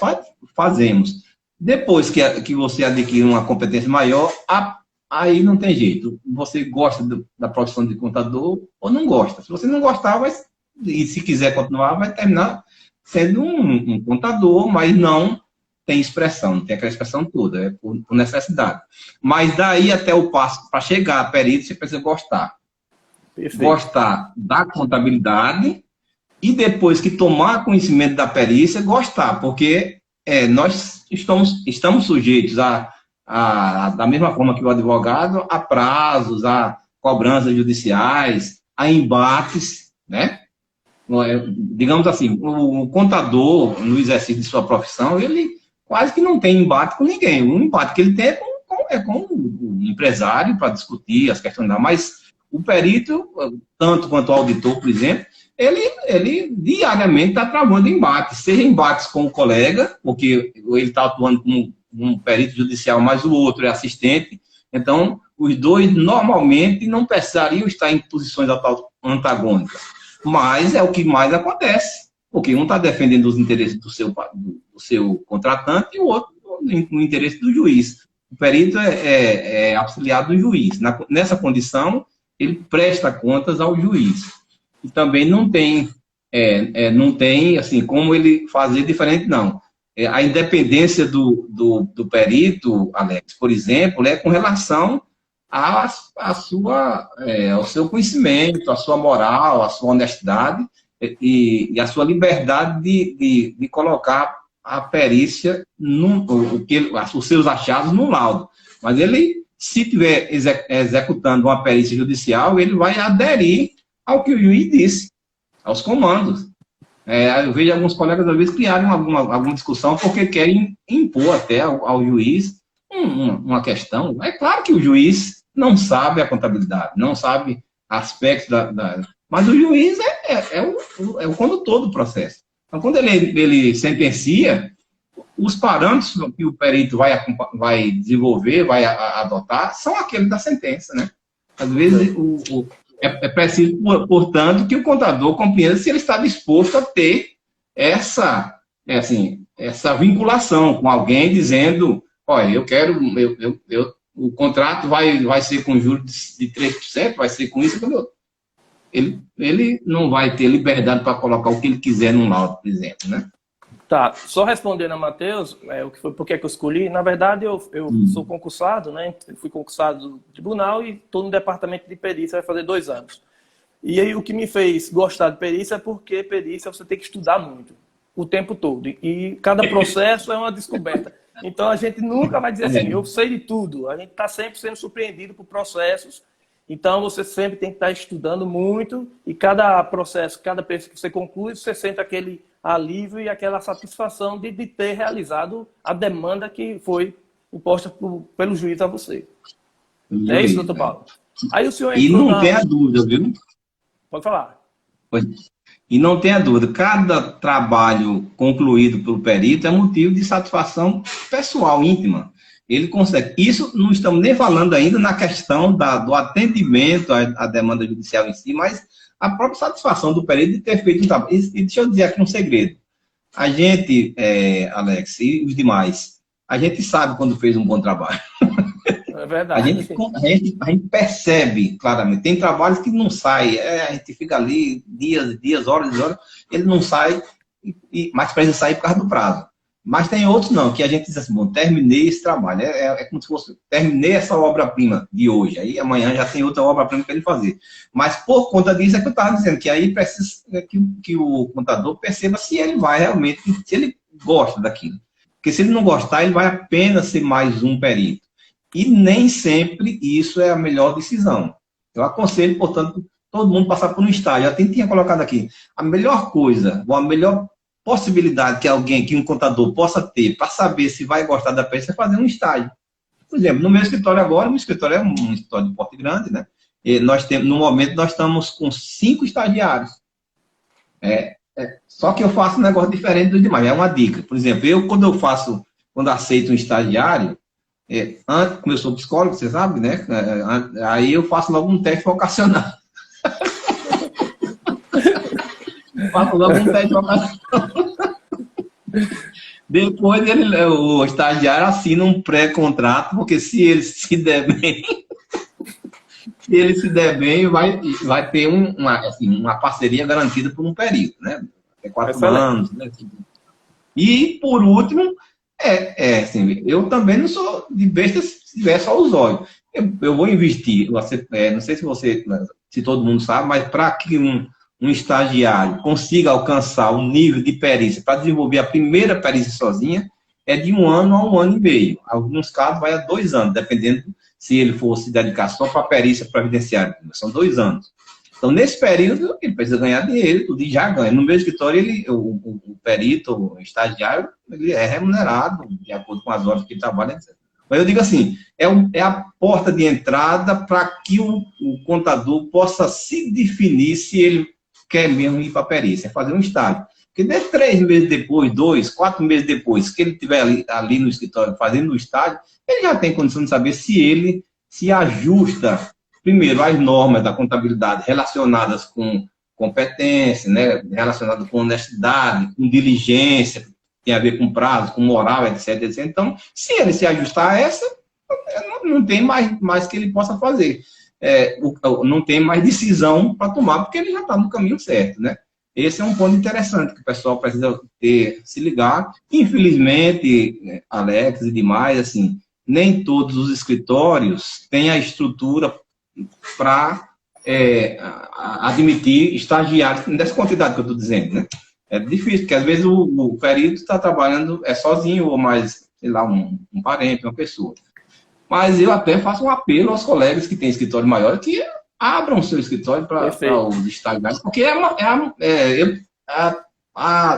fazemos. Depois que você adquire uma competência maior, aí não tem jeito. Você gosta da profissão de contador ou não gosta. Se você não gostar, e se quiser continuar, vai terminar sendo um contador, mas não tem expressão, não tem aquela expressão toda, é por necessidade. Mas daí até o passo, para chegar à perícia, você precisa gostar. Perfeito. Gostar da contabilidade e depois que tomar conhecimento da perícia, gostar, porque nós estamos sujeitos da mesma forma que o advogado, a prazos, a cobranças judiciais, a embates, né? Digamos assim, o contador, no exercício de sua profissão, ele quase que não tem embate com ninguém. O embate que ele tem é com o empresário para discutir as questões, mas o perito, tanto quanto o auditor, por exemplo, ele diariamente está travando embates, seja embates com o colega, porque ele está atuando como um perito judicial, mas o outro é assistente, então os dois normalmente não precisariam estar em posições antagônicas, mas é o que mais acontece, porque um está defendendo os interesses do seu contratante e o outro no interesse do juiz. O perito é auxiliar do juiz. Nessa condição, ele presta contas ao juiz. E também não tem assim, como ele fazer diferente, não. A independência do perito, Alex, por exemplo, é com relação ao seu conhecimento, à sua moral, à sua honestidade e à sua liberdade de colocar a perícia, os seus achados no laudo. Mas ele, se estiver executando uma perícia judicial, ele vai aderir ao que o juiz disse, aos comandos. Eu vejo alguns colegas, às vezes, criarem alguma discussão porque querem impor até ao juiz uma questão. É claro que o juiz não sabe a contabilidade, não sabe aspectos mas o juiz é o condutor do processo. Então, quando ele sentencia, os parâmetros que o perito vai desenvolver, vai adotar, são aqueles da sentença, né? Às vezes, é preciso, portanto, que o contador compreenda se ele está disposto a ter essa vinculação com alguém dizendo, olha, o contrato vai ser com juros de 3%, vai ser com isso, ele não vai ter liberdade para colocar o que ele quiser num laudo, por exemplo, né? Tá, só respondendo a Matheus, o que foi, por que eu escolhi, na verdade eu sou concursado, né? Fui concursado do tribunal e estou no departamento de perícia, vai fazer 2 anos. E aí o que me fez gostar de perícia é porque perícia você tem que estudar muito, o tempo todo, e cada processo é uma descoberta. Então a gente nunca vai dizer assim, eu sei de tudo, a gente está sempre sendo surpreendido por processos, então você sempre tem que estar estudando muito e cada processo, cada perícia que você conclui, você sente aquele alívio e aquela satisfação de ter realizado a demanda que foi imposta pelo juiz a você. É isso, doutor Paulo? Aí o senhor e não tem a dúvida, viu? Pode falar. Pois. E não tenha dúvida, cada trabalho concluído pelo perito é motivo de satisfação pessoal, íntima. Ele consegue. Isso não estamos nem falando ainda na questão do atendimento à demanda judicial em si, mas a própria satisfação do perito de ter feito um trabalho. E deixa eu dizer aqui um segredo. A gente, Alex, e os demais, a gente sabe quando fez um bom trabalho. É A verdade. gente percebe claramente. Tem trabalhos que não saem, a gente fica ali dias, horas, ele não sai, mas precisa sair por causa do prazo. Mas tem outros não, que a gente diz assim, bom, terminei esse trabalho, é como se fosse, terminei essa obra-prima de hoje, aí amanhã já tem outra obra-prima para ele fazer. Mas por conta disso é que eu estava dizendo, que aí precisa que o contador perceba se ele vai realmente, se ele gosta daquilo. Porque se ele não gostar, ele vai apenas ser mais um perito. E nem sempre isso é a melhor decisão. Eu aconselho, portanto, todo mundo passar por um estágio. Eu até tinha colocado aqui. A melhor coisa, ou a melhor possibilidade que um contador possa ter para saber se vai gostar da peça é fazer um estágio. Por exemplo, no meu escritório agora, o escritório é um escritório de porte grande, né? E no momento, nós estamos com 5 estagiários. Só que eu faço um negócio diferente dos demais. É uma dica. Por exemplo, quando aceito um estagiário, antes, como eu sou psicólogo, você sabe, né? Aí eu faço logo um teste vocacional. Faço logo um teste vocacional. Depois o estagiário assina um pré-contrato, porque se ele se der bem, vai ter uma parceria garantida por um período, né? 4 anos, né? E, por último, assim, eu também não sou de besta se tiver só os olhos. Eu vou investir, não sei se todo mundo sabe, mas para que um estagiário consiga alcançar um nível de perícia para desenvolver a primeira perícia sozinha, é de 1 ano a 1 ano e meio. Em alguns casos vai a 2 anos, dependendo se ele for se dedicar só para a perícia previdenciária. São 2 anos. Então, nesse período, ele precisa ganhar dinheiro, tudo, e já ganha. No meu escritório, o perito, o estagiário, ele é remunerado de acordo com as horas que ele trabalha, etc. Mas eu digo assim, é a porta de entrada para que o contador possa se definir se ele quer mesmo ir para a perícia, é fazer um estágio. Porque 3 meses depois, 2, 4 meses depois, que ele estiver ali no escritório fazendo o estágio, ele já tem condição de saber se ele se ajusta, primeiro, às normas da contabilidade relacionadas com competência, né, relacionadas com honestidade, com diligência, tem a ver com prazo, com moral, etc, etc. Então, se ele se ajustar a essa, não tem mais que ele possa fazer. Não tem mais decisão para tomar, porque ele já está no caminho certo, né? Esse é um ponto interessante que o pessoal precisa se ligar. Infelizmente, Alex e demais, assim, nem todos os escritórios têm a estrutura para admitir estagiários dessa quantidade que eu estou dizendo, né? É difícil, porque às vezes o perito está trabalhando sozinho, ou mais, sei lá, um parente, uma pessoa. Mas eu até faço um apelo aos colegas que têm escritório maior que abram seu escritório para os estagiários, porque é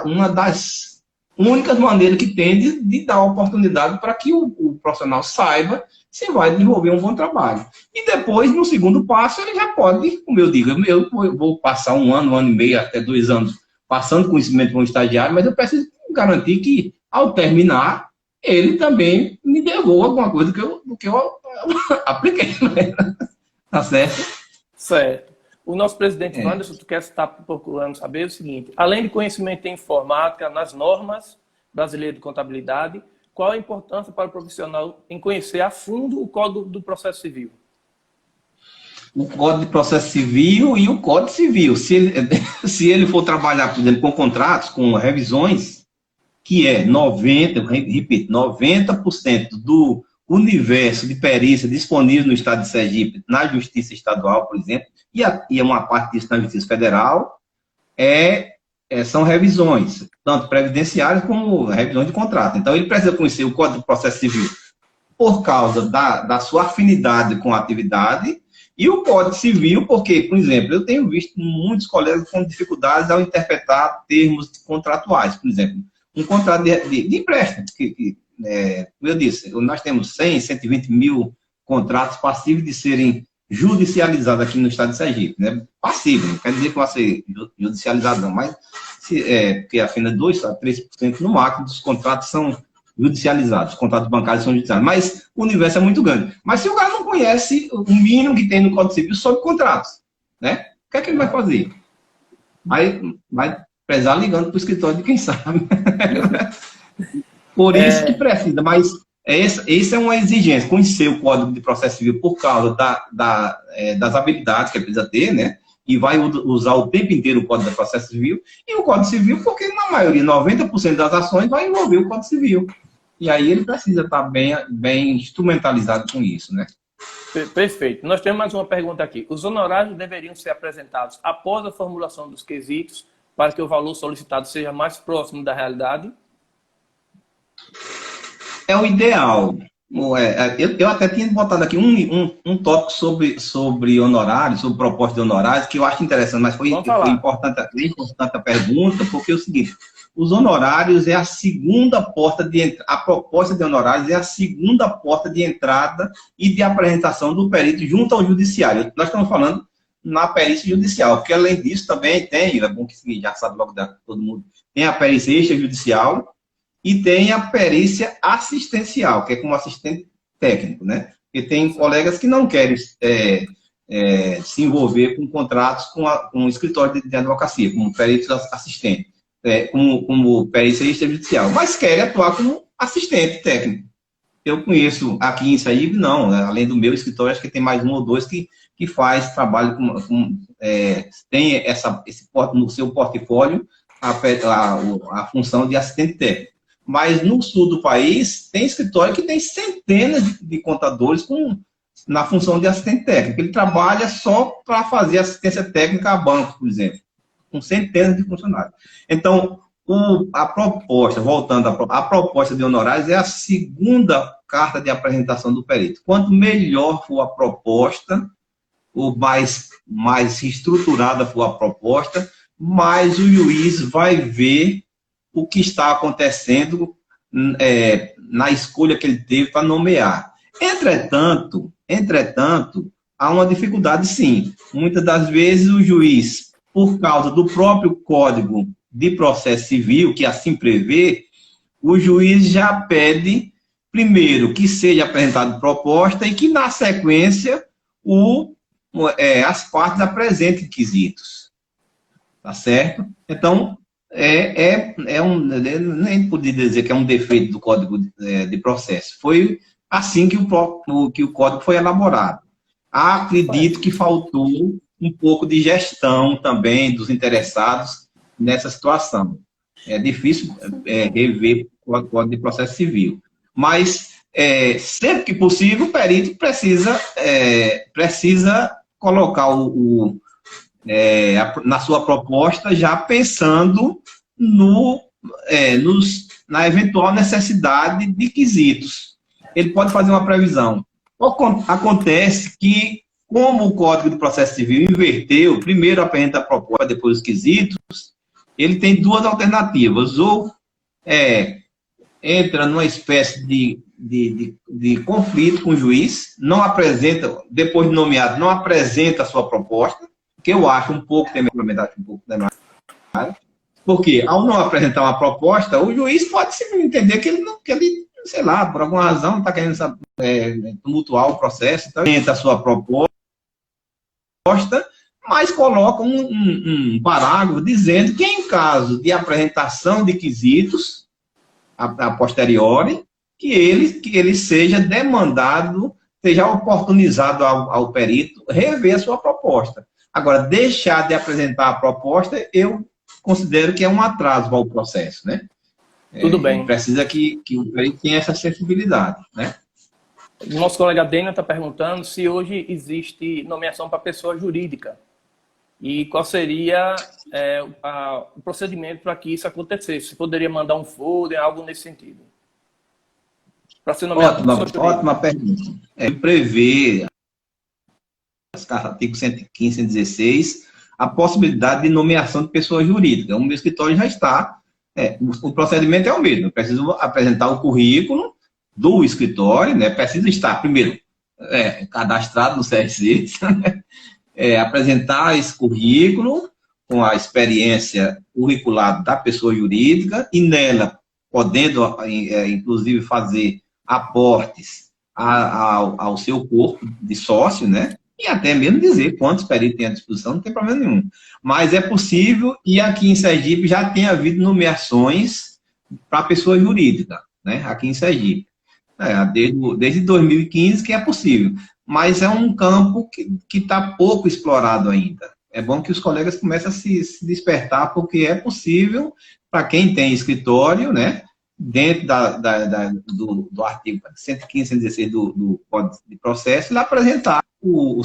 uma das únicas maneiras que tem de dar oportunidade para que o profissional saiba se vai desenvolver um bom trabalho. E depois, no segundo passo, ele já pode, como eu digo, eu vou passar 1 ano, 1 ano e meio, até 2 anos, passando conhecimento para um estagiário, mas eu preciso garantir que, ao terminar, ele também me devolva alguma coisa do que eu apliquei. Né? Tá certo? Certo. O nosso presidente Wanderson, tu quer estar procurando saber o seguinte: além de conhecimento em informática, nas normas brasileiras de contabilidade, qual a importância para o profissional em conhecer a fundo o Código do Processo Civil? O Código de Processo Civil e o Código Civil. Se ele for trabalhar, por exemplo, com contratos, com revisões, que é 90% do universo de perícia disponível no estado de Sergipe, na Justiça Estadual, por exemplo, e é uma parte disso na Justiça Federal, são revisões, tanto previdenciárias como revisões de contrato. Então, ele precisa conhecer o Código de Processo Civil por causa da sua afinidade com a atividade, e o Código Civil, porque, por exemplo, eu tenho visto muitos colegas com dificuldades ao interpretar termos contratuais. Por exemplo, um contrato de empréstimo, como eu disse, nós temos 100, 120 mil contratos passíveis de serem judicializado aqui no estado de Sergipe, né? Passivo, não quer dizer que vai ser judicializado, não, mas porque apenas 2 a 3% no máximo dos contratos são judicializados, os contratos bancários são judicializados, mas o universo é muito grande. Mas se o cara não conhece o mínimo que tem no Código Civil sobre contratos, né? O que é que ele vai fazer? Vai prezar ligando para o escritório de quem sabe. Por isso que precisa, mas essa é uma exigência, conhecer o Código de Processo Civil por causa das habilidades que ele precisa ter, né? E vai usar o tempo inteiro o Código de Processo Civil, e o Código Civil, porque na maioria, 90% das ações vai envolver o Código Civil. E aí ele precisa estar bem instrumentalizado com isso, né? Perfeito. Nós temos mais uma pergunta aqui. Os honorários deveriam ser apresentados após a formulação dos quesitos para que o valor solicitado seja mais próximo da realidade? É o ideal. Eu até tinha botado aqui um tópico sobre honorários, sobre proposta de honorários, que eu acho interessante, mas foi importante a pergunta, porque é o seguinte, os honorários é a segunda porta de entrada, a proposta de honorários é a segunda porta de entrada e de apresentação do perito junto ao judiciário. Nós estamos falando na perícia judicial, porque além disso também tem, é bom que já sabe logo todo mundo, tem a perícia extrajudicial, e tem a perícia assistencial, que é como assistente técnico, né? Porque tem colegas que não querem se envolver com contratos com um escritório de advocacia, como perito assistente, como perícia extrajudicial, mas querem atuar como assistente técnico. Eu conheço aqui em Sergipe, não, né? Além do meu escritório, acho que tem mais um ou dois que faz trabalho tem no seu portfólio a função de assistente técnico. Mas no sul do país, tem escritório que tem centenas de contadores na função de assistente técnico. Ele trabalha só para fazer assistência técnica a banco, por exemplo, com centenas de funcionários. Então, a proposta, voltando à proposta de honorários, é a segunda carta de apresentação do perito. Quanto melhor for a proposta, ou mais estruturada for a proposta, mais o juiz vai ver o que está acontecendo na escolha que ele teve para nomear. Entretanto, há uma dificuldade, sim. Muitas das vezes o juiz, por causa do próprio Código de Processo Civil, que assim prevê, o juiz já pede, primeiro, que seja apresentada proposta e que, na sequência, as partes apresentem quesitos. Tá certo? Então, nem podia dizer que é um defeito do Código de Processo. Foi assim que o Código foi elaborado. Acredito que faltou um pouco de gestão também dos interessados nessa situação. É difícil rever o Código de Processo Civil. Mas, sempre que possível, o perito precisa colocar na sua proposta, já pensando na eventual necessidade de quesitos. Ele pode fazer uma previsão. Acontece que, como o Código de Processo Civil inverteu, primeiro apresenta a proposta, depois os quesitos, ele tem duas alternativas. Ou entra numa espécie de conflito com o juiz, não apresenta, depois de nomeado, não apresenta a sua proposta, que eu acho um pouco temerário, porque ao não apresentar uma proposta, o juiz pode simplesmente entender que ele, sei lá, por alguma razão, está querendo tumultuar o processo, então apresenta a sua proposta, mas coloca um parágrafo dizendo que em caso de apresentação de quesitos a posteriori, que ele seja demandado, seja oportunizado ao perito rever a sua proposta. Agora, deixar de apresentar a proposta, eu considero que é um atraso para o processo, né? Tudo bem. Precisa que o perito tenha essa sensibilidade, né? O nosso colega Dena está perguntando se hoje existe nomeação para pessoa jurídica e qual seria o procedimento para que isso acontecesse. Se poderia mandar um folder, algo nesse sentido. Para ser nomeado ótima pergunta. Prevê artigo 115, 116, a possibilidade de nomeação de pessoa jurídica. O meu escritório já está, o procedimento é o mesmo. Eu preciso apresentar o currículo do escritório, né? Precisa estar, primeiro, cadastrado no CRC, apresentar esse currículo com a experiência curricular da pessoa jurídica e nela podendo, inclusive, fazer aportes ao seu corpo de sócio, né? E até mesmo dizer quantos peritos tem à disposição, não tem problema nenhum. Mas é possível, e aqui em Sergipe já tem havido nomeações para pessoa jurídica, né? Aqui em Sergipe. Desde 2015 que é possível. Mas é um campo que está pouco explorado ainda. É bom que os colegas comecem a se despertar, porque é possível, para quem tem escritório, né? Dentro do artigo 115, 116 do Código de Processo, ele apresentar o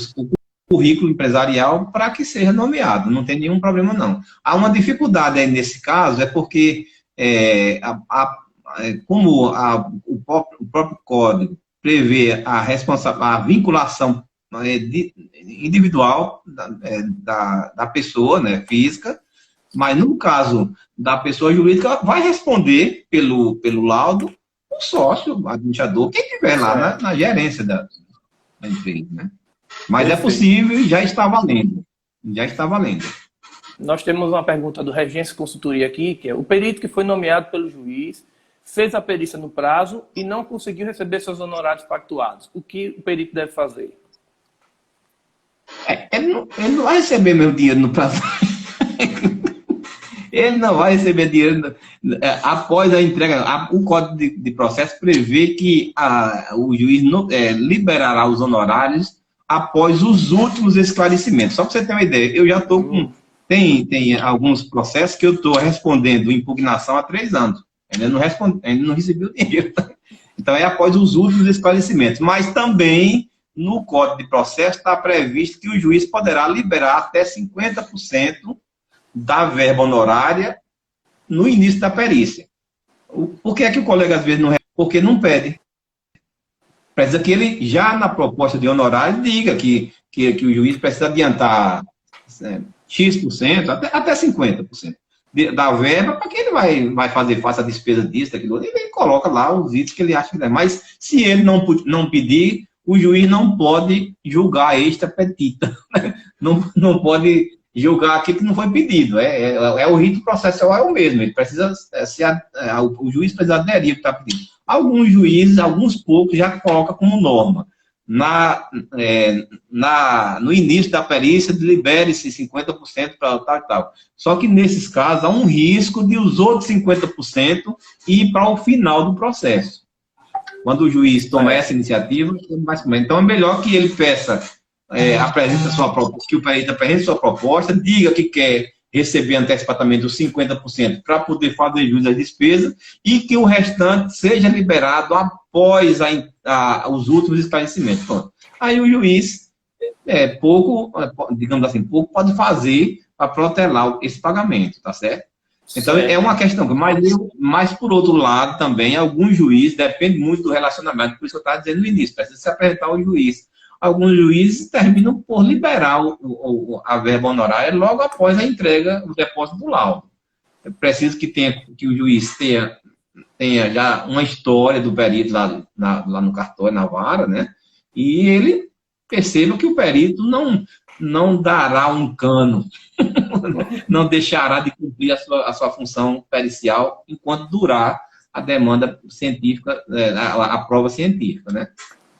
currículo empresarial para que seja nomeado, não tem nenhum problema não. Há uma dificuldade aí nesse caso, é porque como o próprio Código prevê a vinculação individual da pessoa, né, física, mas no caso da pessoa jurídica, vai responder pelo laudo o sócio, o administrador, quem estiver lá na gerência da empresa, né? Mas perfeito. É possível e já está valendo. Já está valendo. Nós temos uma pergunta do Regência Consultoria aqui, que é: o perito que foi nomeado pelo juiz fez a perícia no prazo e não conseguiu receber seus honorários pactuados. O que o perito deve fazer? Ele não vai receber meu dinheiro no prazo. Ele não vai receber dinheiro após a entrega. O Código de Processo prevê que o juiz liberará os honorários após os últimos esclarecimentos. Só para você ter uma ideia, eu já estou com... Tem alguns processos que eu estou respondendo impugnação há 3 anos. Ainda não recebeu dinheiro. Então, é após os últimos esclarecimentos. Mas também, no Código de Processo, está previsto que o juiz poderá liberar até 50% da verba honorária no início da perícia. Por que é que o colega, às vezes, não... Porque não pede. Precisa que ele, já na proposta de honorário, diga que o juiz precisa adiantar X%, até 50% da verba, para que ele vai fazer face à despesa disso, daquilo, e ele coloca lá os itens que ele acha que deve. Mas, se ele não pedir, o juiz não pode julgar extra petita. Não pode julgar aquilo que não foi pedido. O rito processual é o mesmo. Ele precisa o juiz precisa aderir ao que está pedindo. Alguns juízes, alguns poucos, já colocam como norma. No início da perícia, libere-se 50% para tal e tal. Só que, nesses casos, há um risco de os outros 50% ir para o final do processo. Quando o juiz toma essa iniciativa, ele vai comer. Então, é melhor que ele peça, que o perito apresente sua proposta, diga que quer receber antecipadamente os 50% para poder fazer jus às despesas e que o restante seja liberado após os últimos esclarecimentos. Pronto. Aí o juiz, digamos assim, pouco pode fazer para protelar esse pagamento, tá certo? Então, é uma questão, mas por outro lado também, alguns juízes, depende muito do relacionamento, por isso que eu estava dizendo no início, precisa se apresentar ao juiz. Alguns juízes terminam por liberar a verba honorária logo após a entrega, o depósito do laudo. É preciso que o juiz tenha já uma história do perito lá no cartório, na vara, né? E ele perceba que o perito não dará um cano, não deixará de cumprir a sua função pericial enquanto durar a demanda científica, a prova científica, né?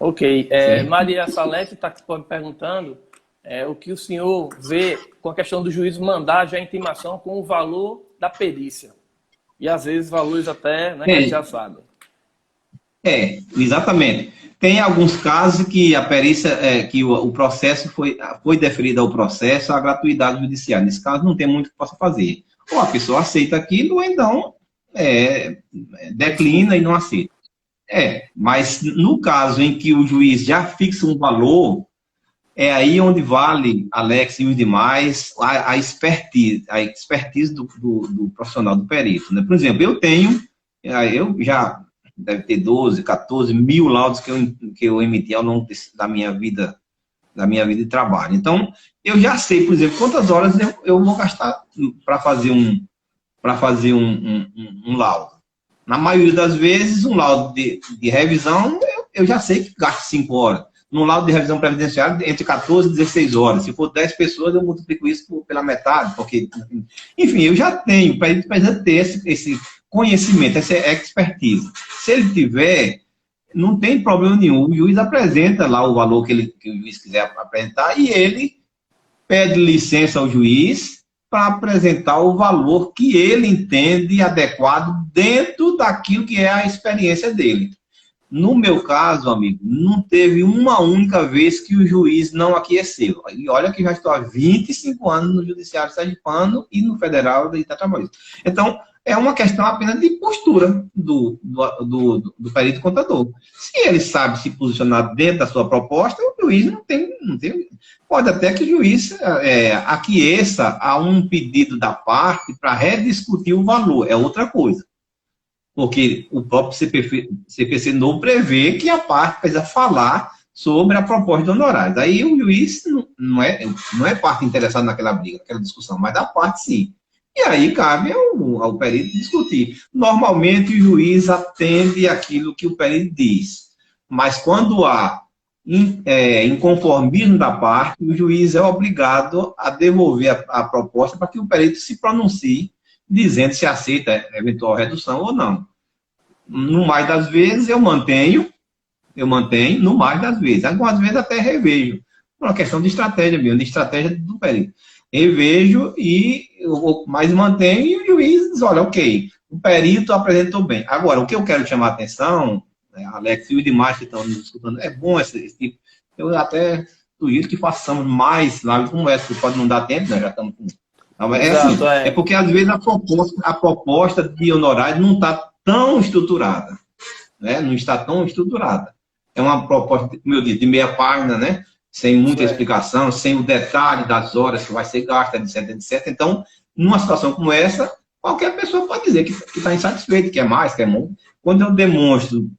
Ok. Maria Salete está perguntando o que o senhor vê com a questão do juiz mandar já a intimação com o valor da perícia. E, às vezes, valores até, né, que a gente já sabe. Exatamente. Tem alguns casos que a perícia, que o processo foi deferido ao processo a gratuidade judiciária. Nesse caso, não tem muito que possa fazer. Ou a pessoa aceita aquilo, ou então declina e não aceita. Mas no caso em que o juiz já fixa um valor, é aí onde vale, Alex e os demais, a expertise do profissional, do perito, né? Por exemplo, eu já deve ter 12, 14 mil laudos que eu emiti ao longo da minha vida de trabalho. Então, eu já sei, por exemplo, quantas horas eu vou gastar para fazer um laudo. Na maioria das vezes, um laudo de revisão, eu já sei que gasto 5 horas. no laudo de revisão previdenciária, entre 14 e 16 horas. Se for 10 pessoas, eu multiplico isso pela metade, porque, enfim, eu já tenho, o perito precisa ter esse conhecimento, essa expertise. Se ele tiver, não tem problema nenhum, o juiz apresenta lá o valor que o juiz quiser apresentar e ele pede licença ao juiz para apresentar o valor que ele entende adequado dentro daquilo que é a experiência dele. No meu caso, amigo, não teve uma única vez que o juiz não aqueceu. E olha que já estou há 25 anos no Judiciário Sergipano e no Federal de Itatrabalho. Então, é uma questão apenas de postura do perito contador. Se ele sabe se posicionar dentro da sua proposta, o juiz não tem pode até que o juiz aqueça a um pedido da parte para rediscutir o valor. É outra coisa. Porque o próprio CPC novo prevê que a parte precisa falar sobre a proposta de honorários. Aí o juiz não é parte interessada naquela briga, naquela discussão, mas da parte sim. E aí cabe ao perito discutir. Normalmente o juiz atende aquilo que o perito diz. Mas quando há inconformismo da parte, o juiz é obrigado a devolver a proposta para que o perito se pronuncie, dizendo se aceita eventual redução ou não. No mais das vezes eu mantenho, no mais das vezes. Algumas vezes até revejo. Por uma questão de estratégia mesmo, de estratégia do perito. Revejo mas mantenho e o juiz diz, olha, ok, o perito apresentou bem. Agora, o que eu quero chamar a atenção, Alex e os demais que estão nos escutando, é bom esse tipo. Eu até sugiro que façamos mais lives como essa, que pode não dar tempo, né? Já estamos com... Exato, é porque às vezes a proposta de honorário não está tão estruturada, né? Não está tão estruturada. É uma proposta, como eu disse, de meia página, né? Sem muita explicação, sem o detalhe das horas que vai ser gasta, etc, etc. Então, numa situação como essa, qualquer pessoa pode dizer que está insatisfeito, quer mais, quer muito. Quando eu demonstro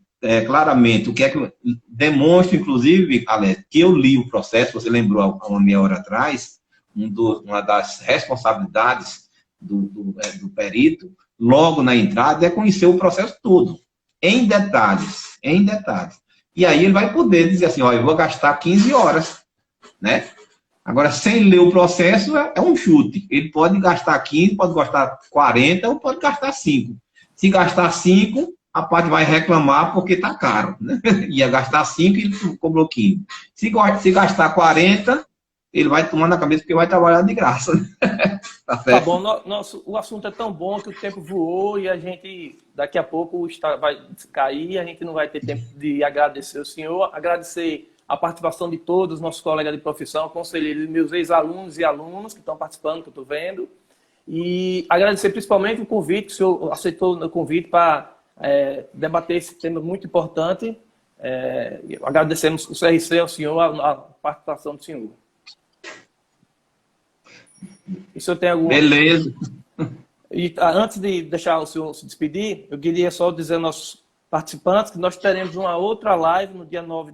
claramente o que é que eu demonstro, inclusive, Alex, que eu li o processo, você lembrou há uma meia hora atrás, uma das responsabilidades do perito, logo na entrada, é conhecer o processo todo, em detalhes. E aí ele vai poder dizer assim, ó, eu vou gastar 15 horas, né? Agora, sem ler o processo, é um chute. Ele pode gastar 15, pode gastar 40 ou pode gastar 5. Se gastar 5, a parte vai reclamar porque está caro, né? Ia gastar 5 e ele cobrou 15. Se gastar 40, ele vai tomar na cabeça porque vai trabalhar de graça. Tá bom, o assunto é tão bom que o tempo voou e a gente, daqui a pouco, vai cair, a gente não vai ter tempo de agradecer o senhor, agradecer a participação de todos os nossos colegas de profissão, conselheiros, meus ex-alunos e alunos que estão participando, que eu estou vendo, e agradecer principalmente o convite, que o senhor aceitou o convite para debater esse tema muito importante. Agradecemos o CRC ao senhor, a participação do senhor. E o senhor tem alguma... Beleza. E antes de deixar o senhor se despedir, eu queria só dizer aos nossos participantes que nós teremos uma outra live no dia 9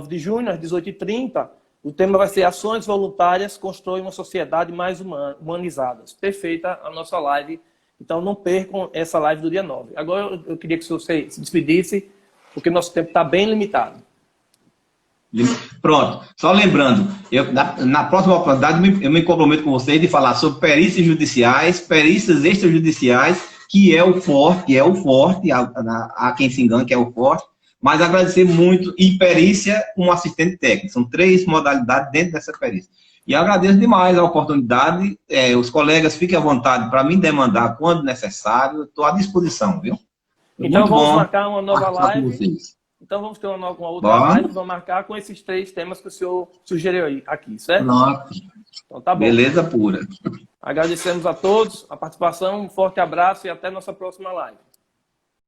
de junho, às 18h30. O tema vai ser Ações Voluntárias Constroem uma Sociedade Mais Humanizada. Perfeita a nossa live. Então não percam essa live do dia 9. Agora eu queria que o senhor se despedisse, porque o nosso tempo está bem limitado. Pronto, só lembrando, na próxima oportunidade eu me comprometo com vocês de falar sobre perícias judiciais, perícias extrajudiciais, que é o forte, há quem se engane que é o forte, mas agradecer muito, e perícia com assistente técnico, são 3 modalidades dentro dessa perícia. E agradeço demais a oportunidade, os colegas fiquem à vontade para me demandar quando necessário, estou à disposição, viu? Então vamos marcar uma nova live. Então vamos ter uma outra live, vamos marcar com esses 3 temas que o senhor sugeriu aqui, certo? Nossa. Então tá bom. Beleza pura. Agradecemos a todos a participação, um forte abraço e até nossa próxima live.